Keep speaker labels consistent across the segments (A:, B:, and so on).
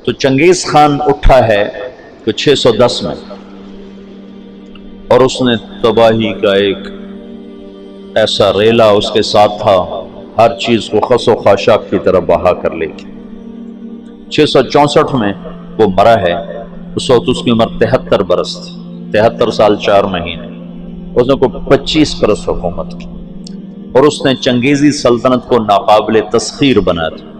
A: تو چنگیز خان اٹھا ہے تو 610 میں، اور اس نے تباہی کا ایک ایسا ریلا اس کے ساتھ تھا، ہر چیز کو خس و خاشاک کی طرح بہا کر لے گی۔ 664 میں وہ مرا ہے، اس وقت اس کی عمر 73 برس تھی، 73 سال 4 مہینے۔ اس نے کوئی 25 برس حکومت کی، اور اس نے چنگیزی سلطنت کو ناقابل تسخیر بنا دیا۔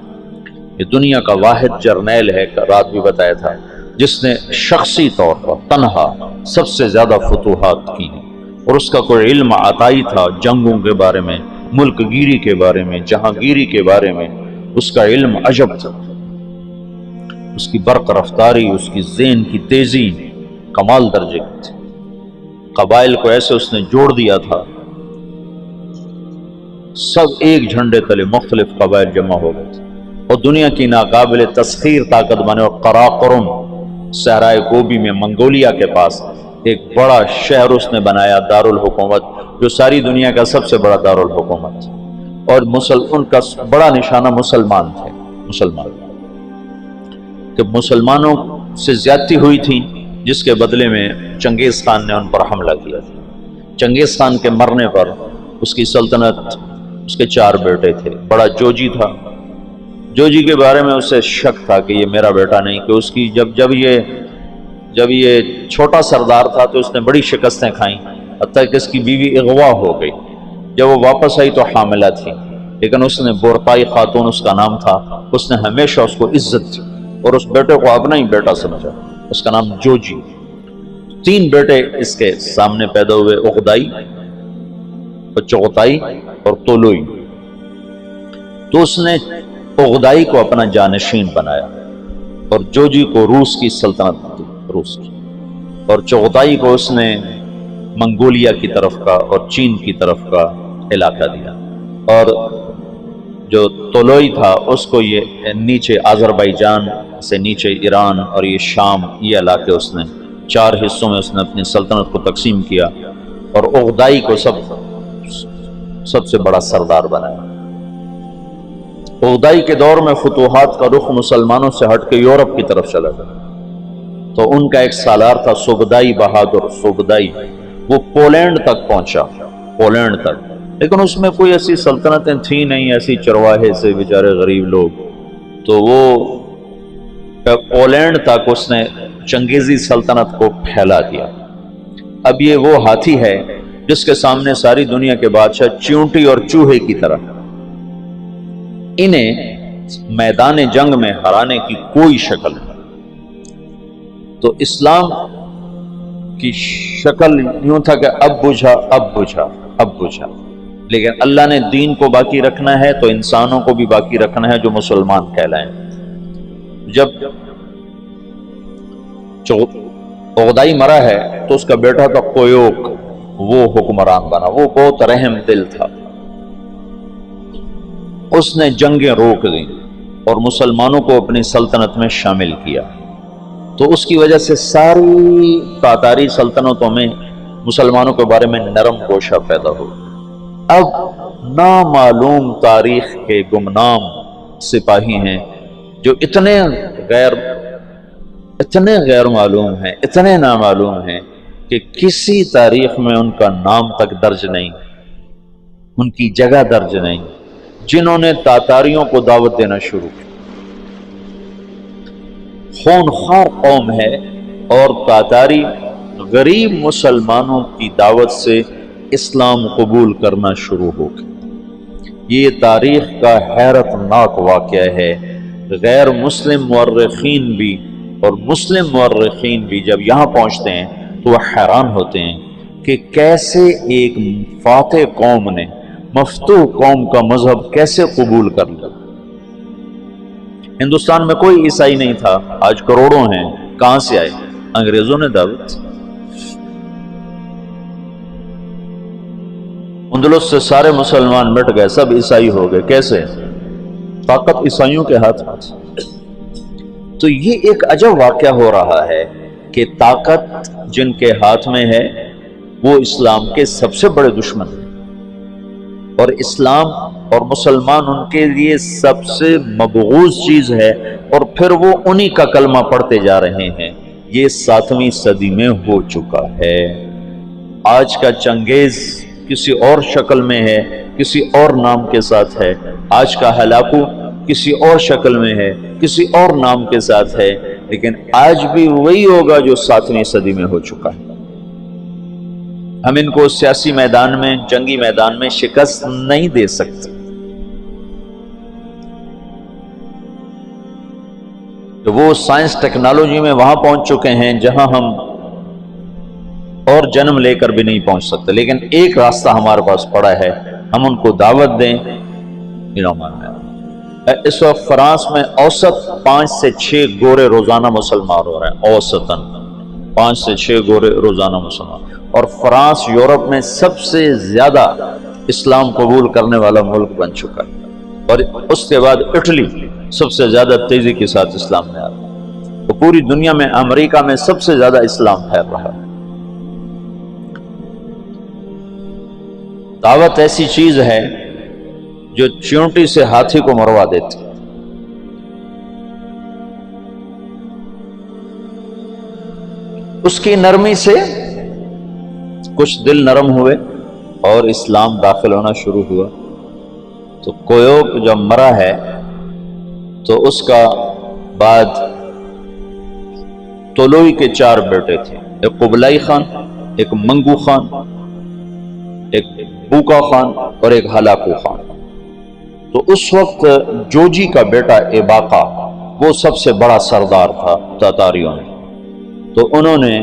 A: یہ دنیا کا واحد جرنیل ہے، رات بھی بتایا تھا، جس نے شخصی طور پر تنہا سب سے زیادہ فتوحات کی ہیں، اور اس کا کوئی علم عطائی تھا جنگوں کے بارے میں، ملک گیری کے بارے میں، جہاں گیری کے بارے میں اس کا علم عجب تھا۔ اس کی برق رفتاری، اس کی ذہن کی تیزی کمال درجے کی تھی۔ قبائل کو ایسے اس نے جوڑ دیا تھا، سب ایک جھنڈے تلے مختلف قبائل جمع ہو گئے تھے، اور دنیا کی ناقابل تسخیر طاقت بنے۔ اور قراقرم صحرائے گوبی میں منگولیا کے پاس ایک بڑا شہر اس نے بنایا، دارالحکومت، جو ساری دنیا کا سب سے بڑا دارالحکومت تھا، اور ان کا بڑا نشانہ مسلمان تھے۔ مسلمان کہ مسلمانوں سے زیادتی ہوئی تھی، جس کے بدلے میں چنگیز خان نے ان پر حملہ کیا تھا۔ چنگیز خان کے مرنے پر اس کی سلطنت، اس کے 4 بیٹے تھے۔ بڑا جوجی تھا، جوجی کے بارے میں اسے شک تھا کہ یہ میرا بیٹا نہیں، کہ اس کی جب یہ چھوٹا سردار تھا تو اس نے بڑی شکستیں کھائیں، حتیٰ کہ اس کی بیوی اغوا ہو گئی۔ جب وہ واپس آئی تو حاملہ تھی، لیکن اس نے بورتائی خاتون اس کا نام تھا، اس نے ہمیشہ اس کو عزت دی اور اس بیٹے کو اپنا ہی بیٹا سمجھا، اس کا نام جوجی۔ 3 بیٹے اس کے سامنے پیدا ہوئے، اغدائی، چغتائی اور طولوئی۔ تو اس نے اغدائی کو اپنا جانشین بنایا، اور جوجی کو روس کی سلطنت دی، روس کی، اور چغتائی کو اس نے منگولیا کی طرف کا اور چین کی طرف کا علاقہ دیا، اور جو طولوئی تھا اس کو یہ نیچے آذربائیجان سے نیچے ایران اور یہ شام، یہ علاقے اس نے 4 حصوں میں اس نے اپنی سلطنت کو تقسیم کیا، اور اغدائی کو سب سے بڑا سردار بنایا۔ اغدائی کے دور میں فتوحات کا رخ مسلمانوں سے ہٹ کے یورپ کی طرف چلا گیا، تو ان کا ایک سالار تھا سوگدائی بہادر سوگدائی، وہ پولینڈ تک پہنچا، پولینڈ تک، لیکن اس میں کوئی ایسی سلطنتیں تھیں نہیں، ایسی چرواہے سے بیچارے غریب لوگ، تو وہ پولینڈ تک اس نے چنگیزی سلطنت کو پھیلا دیا۔ اب یہ وہ ہاتھی ہے جس کے سامنے ساری دنیا کے بادشاہ چیونٹی اور چوہے کی طرح، انہیں میدان جنگ میں ہرانے کی کوئی شکل نہیں۔ تو اسلام کی شکل یوں تھا کہ اب بجھا اب بجھا اب بجھا، لیکن اللہ نے دین کو باقی رکھنا ہے تو انسانوں کو بھی باقی رکھنا ہے جو مسلمان کہلائیں۔ جب اغدائی مرا ہے تو اس کا بیٹا تھا کویوک، وہ حکمران بنا، وہ بہت رحم دل تھا، اس نے جنگیں روک دیں اور مسلمانوں کو اپنی سلطنت میں شامل کیا، تو اس کی وجہ سے ساری تاتاری سلطنتوں میں مسلمانوں کے بارے میں نرم گوشہ پیدا ہو۔ اب نامعلوم تاریخ کے گمنام سپاہی ہیں جو اتنے غیر معلوم ہیں، اتنے نامعلوم ہیں کہ کسی تاریخ میں ان کا نام تک درج نہیں، ان کی جگہ درج نہیں، جنہوں نے تاتاریوں کو دعوت دینا شروع کی۔ خونخوار قوم ہے، اور تاتاری غریب مسلمانوں کی دعوت سے اسلام قبول کرنا شروع ہو گیا۔ یہ تاریخ کا حیرت ناک واقعہ ہے۔ غیر مسلم مورخین بھی اور مسلم مورخین بھی جب یہاں پہنچتے ہیں تو وہ حیران ہوتے ہیں کہ کیسے ایک فاتح قوم نے مفتوح قوم کا مذہب کیسے قبول کر لیا۔ ہندوستان میں کوئی عیسائی نہیں تھا، آج کروڑوں ہیں، کہاں سے آئے؟ انگریزوں نے دعوت۔ اندلس سے سارے مسلمان مٹ گئے، سب عیسائی ہو گئے، کیسے؟ طاقت عیسائیوں کے ہاتھ میں۔ تو یہ ایک عجب واقعہ ہو رہا ہے کہ طاقت جن کے ہاتھ میں ہے وہ اسلام کے سب سے بڑے دشمن ہیں، اور اسلام اور مسلمان ان کے لیے سب سے مبغوض چیز ہے، اور پھر وہ انہی کا کلمہ پڑھتے جا رہے ہیں۔ یہ 7ویں صدی میں ہو چکا ہے۔ آج کا چنگیز کسی اور شکل میں ہے، کسی اور نام کے ساتھ ہے۔ آج کا ہلاکو کسی اور شکل میں ہے، کسی اور نام کے ساتھ ہے، لیکن آج بھی وہی ہوگا جو 7ویں صدی میں ہو چکا ہے۔ ہم ان کو سیاسی میدان میں، جنگی میدان میں شکست نہیں دے سکتے۔ تو وہ سائنس ٹیکنالوجی میں وہاں پہنچ چکے ہیں جہاں ہم اور جنم لے کر بھی نہیں پہنچ سکتے، لیکن ایک راستہ ہمارے پاس پڑا ہے، ہم ان کو دعوت دیں۔ اس وقت فرانس میں اوسط 5 سے 6 گورے روزانہ مسلمان ہو رہے ہیں، اوسطاً 5 سے 6 گورے روزانہ مسلمان، اور فرانس یورپ میں سب سے زیادہ اسلام قبول کرنے والا ملک بن چکا ہے، اور اس کے بعد اٹلی سب سے زیادہ تیزی کے ساتھ اسلام میں آ رہا ہے، تو پوری دنیا میں امریکہ میں سب سے زیادہ اسلام پھیل رہا ہے۔ دعوت ایسی چیز ہے جو چیونٹی سے ہاتھی کو مروا دیتی۔ اس کی نرمی سے کچھ دل نرم ہوئے اور اسلام داخل ہونا شروع ہوا۔ تو کویوک جب مرا ہے تو اس کا بعد طلوئی کے 4 بیٹے تھے، ایک قبلائی خان، ایک منگو خان، ایک بوکا خان اور ایک ہلاکو خان۔ تو اس وقت جوجی کا بیٹا ایباقا وہ سب سے بڑا سردار تھا تاتاریوں میں، تو انہوں نے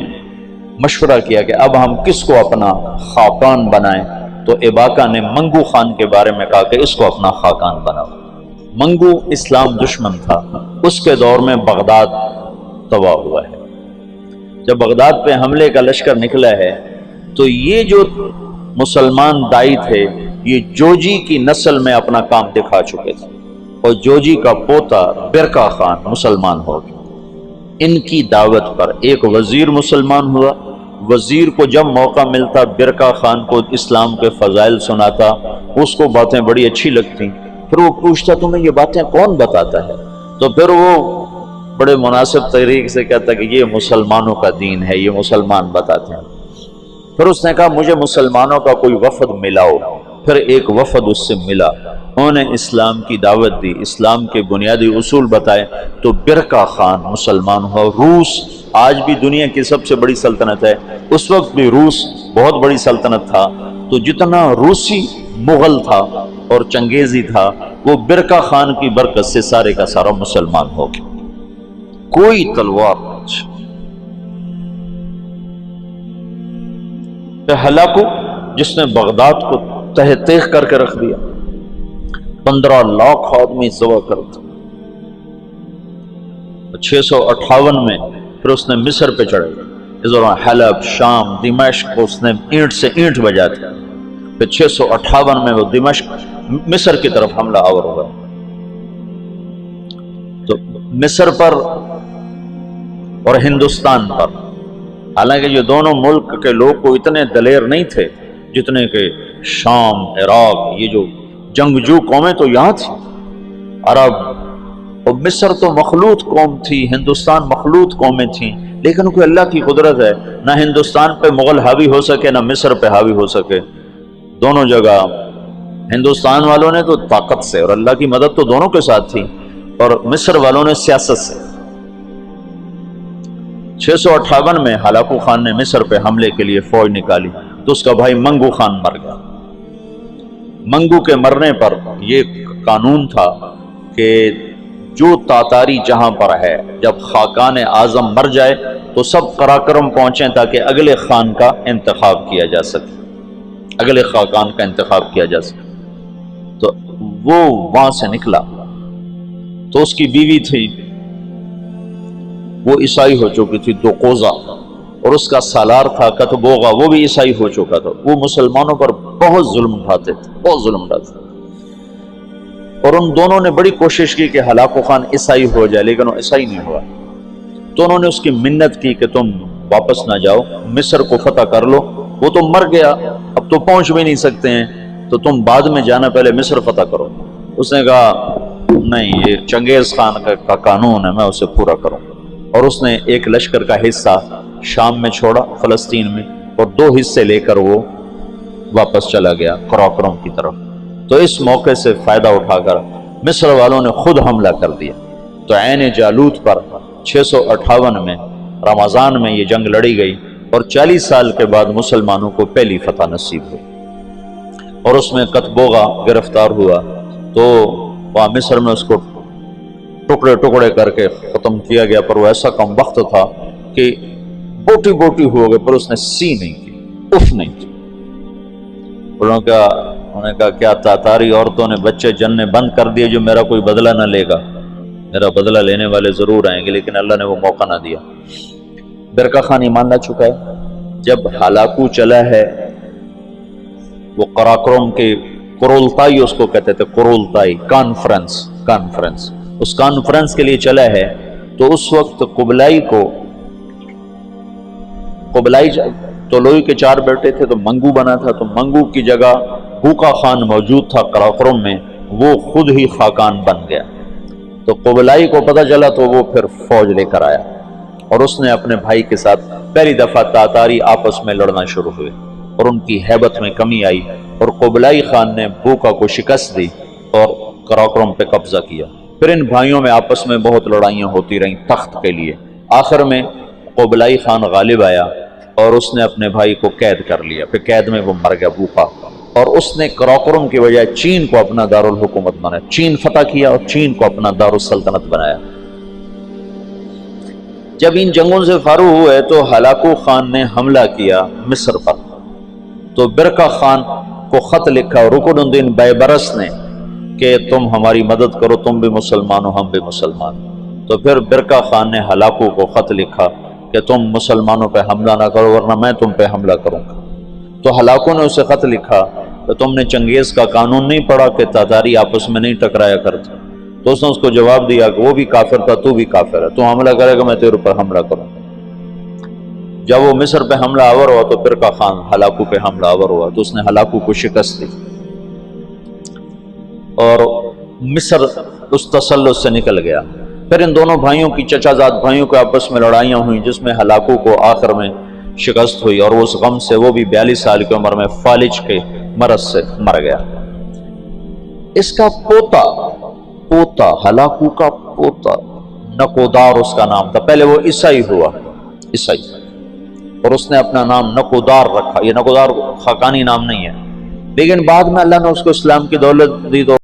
A: مشورہ کیا کہ اب ہم کس کو اپنا خاقان بنائیں، تو ایباقا نے منگو خان کے بارے میں کہا کہ اس کو اپنا خاقان بناؤ۔ منگو اسلام دشمن تھا، اس کے دور میں بغداد تباہ ہوا ہے۔ جب بغداد پہ حملے کا لشکر نکلا ہے تو یہ جو مسلمان دائی تھے یہ جوجی کی نسل میں اپنا کام دکھا چکے تھے، اور جوجی کا پوتا برکا خان مسلمان ہو گیا۔ ان کی دعوت پر ایک وزیر مسلمان ہوا۔ وزیر کو جب موقع ملتا برکا خان کو اسلام کے فضائل سناتا، اس کو باتیں بڑی اچھی لگتی، پھر وہ پوچھتا تمہیں یہ باتیں کون بتاتا ہے؟ تو پھر وہ بڑے مناسب طریقے سے کہتا کہ یہ مسلمانوں کا دین ہے، یہ مسلمان بتاتے ہیں۔ پھر اس نے کہا مجھے مسلمانوں کا کوئی وفد ملاؤ۔ پھر ایک وفد اس سے ملا، انہوں نے اسلام کی دعوت دی، اسلام کے بنیادی اصول بتائے، تو برکا خان مسلمان ہوا۔ روس آج بھی دنیا کی سب سے بڑی سلطنت ہے، اس وقت بھی روس بہت بڑی سلطنت تھا، تو جتنا روسی مغل تھا اور چنگیزی تھا وہ برکا خان کی برکت سے سارے کا سارا مسلمان ہو گیا۔ کوئی تلوار ہلاکو جس نے بغداد کو تہ تیغ کر کے رکھ دیا، 15 لاکھ آدمی ذبح کر دیا۔ 658 میں پھر اس نے مصر پہ چڑھے، اس دوران حلب، شام، دمشق کو اس نے اینٹ سے اینٹ بجا دیا۔ پھر 658 میں وہ دمشق مصر کی طرف حملہ آور ہوا۔ تو مصر پر اور ہندوستان پر، حالانکہ یہ دونوں ملک کے لوگ کو اتنے دلیر نہیں تھے جتنے کہ شام، عراق، یہ جو جنگجو قومیں تو یہاں تھی، عرب، اور مصر تو مخلوط قوم تھی، ہندوستان مخلوط قومیں تھیں، لیکن کوئی اللہ کی قدرت ہے، نہ ہندوستان پہ مغل حاوی ہو سکے نہ مصر پہ حاوی ہو سکے۔ دونوں جگہ ہندوستان والوں نے تو طاقت سے، اور اللہ کی مدد تو دونوں کے ساتھ تھی، اور مصر والوں نے سیاست سے۔ 658 میں ہلاکو خان نے مصر پہ حملے کے لیے فوج نکالی تو اس کا بھائی منگو خان مر گیا۔ منگو کے مرنے پر یہ قانون تھا کہ جو تاتاری جہاں پر ہے، جب خاقان اعظم مر جائے تو سب قراقرم پہنچیں تاکہ اگلے خان کا انتخاب کیا جا سکے، اگلے خاقان کا انتخاب کیا جا سکے۔ تو وہ وہاں سے نکلا، تو اس کی بیوی تھی وہ عیسائی ہو چکی تھی دوقوزہ، اور اس کا سالار تھا کتبوغا، وہ بھی عیسائی ہو چکا تھا۔ وہ مسلمانوں پر بہت ظلم اٹھاتے تھے، بہت ظلم اٹھاتے تھے، اور ان دونوں نے بڑی کوشش کی کہ ہلاکو خان عیسائی ہو جائے، لیکن وہ عیسائی نہیں ہوا۔ تو انہوں نے اس کی منت کی کہ تم واپس نہ جاؤ، مصر کو فتح کر لو۔ وہ تو مر گیا، اب تو پہنچ بھی نہیں سکتے ہیں، تو تو تم بعد میں جانا، پہلے مصر فتح کرو۔ اس نے کہا نہیں، یہ چنگیز خان کا قانون ہے، میں اسے پورا کروں۔ اور اس نے ایک لشکر کا حصہ شام میں چھوڑا، فلسطین میں، اور 2 حصے لے کر وہ واپس چلا گیا قراقرم کی طرف۔ تو اس موقع سے فائدہ اٹھا کر مصر والوں نے خود حملہ کر دیا۔ تو عین جالوت پر 658 میں رمضان میں یہ جنگ لڑی گئی، اور 40 سال کے بعد مسلمانوں کو پہلی فتح نصیب ہوئی۔ اور اس میں کتبوغا گرفتار ہوا، تو وہاں مصر میں اس کو ٹکڑے ٹکڑے کر کے ختم کیا گیا، پر وہ ایسا کم وقت تھا کہ بوٹی بوٹی ہو گئے، پر اس نے سی نہیں کی، اف نہیں کی۔ انہوں نے کہا کیا تاتاری عورتوں نے بچے جننے بند کر دیے جو میرا کوئی بدلہ نہ لے گا؟ میرا بدلہ لینے والے ضرور آئیں گے، لیکن اللہ نے وہ موقع نہ دیا۔ برقع خان ایمان لا چکا ہے۔ جب ہلاکو چلا ہے، وہ قراقرم کے قرولتائی اس کو کہتے تھے، قرولتائی کانفرنس، اس کانفرنس کے لیے چلا ہے، تو اس وقت قبلائی طولوئی کے 4 بیٹے تھے، تو منگو بنا تھا، تو منگو کی جگہ بوقا خان موجود تھا قراقرم میں، وہ خود ہی خاقان بن گیا۔ تو قبلائی کو پتہ چلا، تو وہ پھر فوج لے کر آیا، اور اس نے اپنے بھائی کے ساتھ پہلی دفعہ تاتاری آپس میں لڑنا شروع ہوئے، اور ان کی ہیبت میں کمی آئی، اور قبلائی خان نے بوقا کو شکست دی اور قراقرم پہ قبضہ کیا۔ پھر ان بھائیوں میں آپس میں بہت لڑائیاں ہوتی رہیں تخت کے لیے۔ آخر میں قبلائی خان غالب آیا، اور اس نے اپنے بھائی کو قید کر لیا، پھر قید میں وہ مر گیا بوقا، اور اس نے قراقرم کی بجائے چین کو اپنا دارالحکومت بنایا، چین فتح کیا اور چین کو اپنا دارالسلطنت بنایا۔ جب ان جنگوں سے فارغ ہوئے تو ہلاکو خان نے حملہ کیا مصر پر، تو برقع خان کو خط لکھا رکن الدین بیبرس نے کہ تم ہماری مدد کرو، تم بھی مسلمان ہو، ہم بھی مسلمان۔ تو پھر برقع خان نے ہلاکو کو خط لکھا کہ تم مسلمانوں پہ حملہ نہ کرو ورنہ میں تم پہ حملہ کروں گا۔ تو ہلاکو نے اسے خط لکھا کہ تم نے چنگیز کا قانون نہیں پڑھا کہ تاتاری آپس میں نہیں ٹکرایا کرتے؟ تو اس نے اس کو جواب دیا کہ وہ بھی کافر تھا، تو بھی کافر ہے، تو حملہ کرے گا میں تیرے اوپر حملہ کروں گا۔ جب وہ مصر پہ حملہ آور ہوا تو برقع خان ہلاکو پہ حملہ آور ہوا، تو اس نے ہلاکو کو شکست دی، اور مصر اس تسلط سے نکل گیا۔ پھر ان دونوں بھائیوں کی، چچا زاد بھائیوں کے آپس میں لڑائیاں ہوئیں، جس میں ہلاکو کو آخر میں شکست ہوئی، اور اس غم سے وہ بھی 42 سال کی عمر میں فالج کے مرض سے مر گیا۔ اس کا پوتا ہلاکو کا پوتا نکودار اس کا نام تھا، پہلے وہ عیسائی ہوا، عیسائی، اور اس نے اپنا نام نکودار رکھا۔ یہ نکودار خاقانی نام نہیں ہے، لیکن بعد میں اللہ نے اس کو اسلام کی دولت دی تو